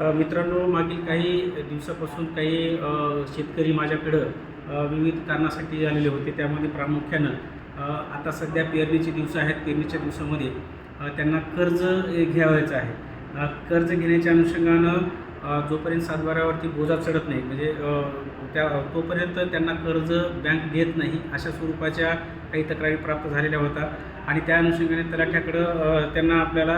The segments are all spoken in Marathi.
मित्रांनो, मागील काही दिवसापासून काही शेतकरी माझ्याकडं विविध कारणासाठी आलेले होते. त्यामध्ये प्रामुख्यानं आता सध्या पेरणीचे दिवस आहेत. पेरणीच्या दिवसामध्ये त्यांना कर्ज घ्यावयाचं आहे. कर्ज घेण्याच्या अनुषंगानं जोपर्यंत सातबाऱ्यावरती बोजा चढत नाही, म्हणजे तोपर्यंत त्यांना कर्ज बँक देत नाही, अशा स्वरूपाच्या काही तक्रारी प्राप्त झालेल्या होत्या. आणि त्या अनुषंगाने तलाठ्याकडं त्यांना आपल्याला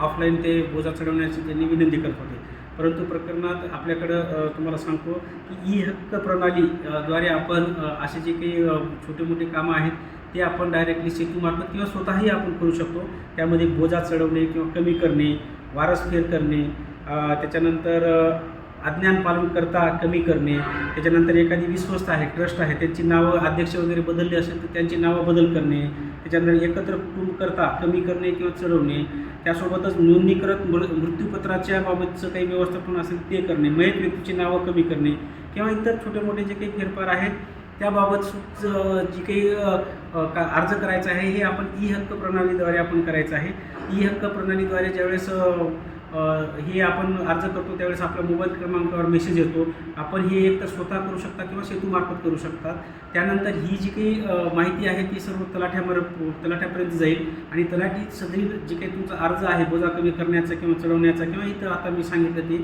ऑफलाईन ते बोजा चढवण्याची त्यांनी विनंती करत होते. परंतु प्रकरणात आपल्याकडं तुम्हाला सांगतो की ई-हक्क प्रणाली द्वारे आपण असे जे काही छोटे मोठे कामं आहेत ते आपण डायरेक्टली सेतूमार्फत किंवा स्वतःही आपण करू शकतो. त्यामध्ये बोजा चढवणे किंवा कमी करणे, वारसफेर करणे, त्याच्यानंतर अज्ञान पालन करता कमी करणे, त्याच्यानंतर एखादी विश्वस्त आहे, ट्रस्ट आहे, त्यांची नावं अध्यक्ष वगैरे बदलली असेल तर त्यांची नावं बदल करणे, त्याच्यानंतर एकत्र कुटुंब करता कमी करणे किंवा चढवणे, त्यासोबतच नोंदणीकृत मृत्यूपत्राच्या बाबतचं काही व्यवस्थापन असेल ते करणे, मयत व्यक्तीची नावं कमी करणे किंवा इतर छोटे मोठे जे काही फेरफार आहेत त्याबाबत जी काही अर्ज करायचा आहे हे आपण ई-हक्क प्रणालीद्वारे आपण करायचं आहे. ई-हक्क प्रणालीद्वारे ज्यावेळेस हे आपण अर्ज करतो त्यावेळेस आपल्या मोबाईल क्रमांकावर मेसेज येतो. आपण हे एकतर स्वतः करू शकता किंवा सेतूमार्फत करू शकता. त्यानंतर ही जी काही माहिती आहे ती सर्व तलाठ्यापर्यंत जाईल आणि तलाठी सदरील जे काही तुमचा अर्ज आहे बोजा कमी करण्याचा किंवा चढवण्याचा किंवा इतर आता मी सांगितलं ते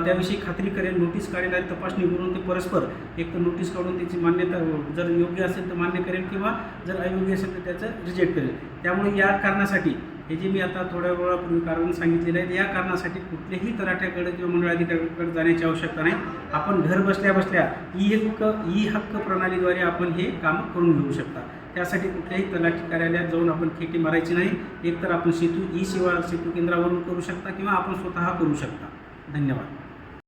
त्याविषयी खात्री करेल, नोटीस काढेल आणि तपासणी करून ते परस्पर एक तर नोटीस काढून त्याची मान्यता जर योग्य असेल तर मान्य करेल किंवा जर अयोग्य असेल तर त्याचं रिजेक्ट करेल. त्यामुळे या कारणासाठी हे जे मी आता थोड्या वेळापूर्वी कारण सांगितलेलं आहे या कारणासाठी कुठल्याही तलाठ्याकडे किंवा मंडळ अधिकाऱ्याकडे जाण्याची आवश्यकता नाही. आपण घर बसल्या बसल्या ई-हक्क प्रणालीद्वारे आपण हे काम करून घेऊ शकता. त्यासाठी कुठल्याही तलाठी कार्यालयात जाऊन आपण खेटी मारायची नाही. एकतर आपण सेतू ई सेवा सेतू केंद्रावरून करू शकता किंवा आपण स्वतः करू शकता. धन्यवाद.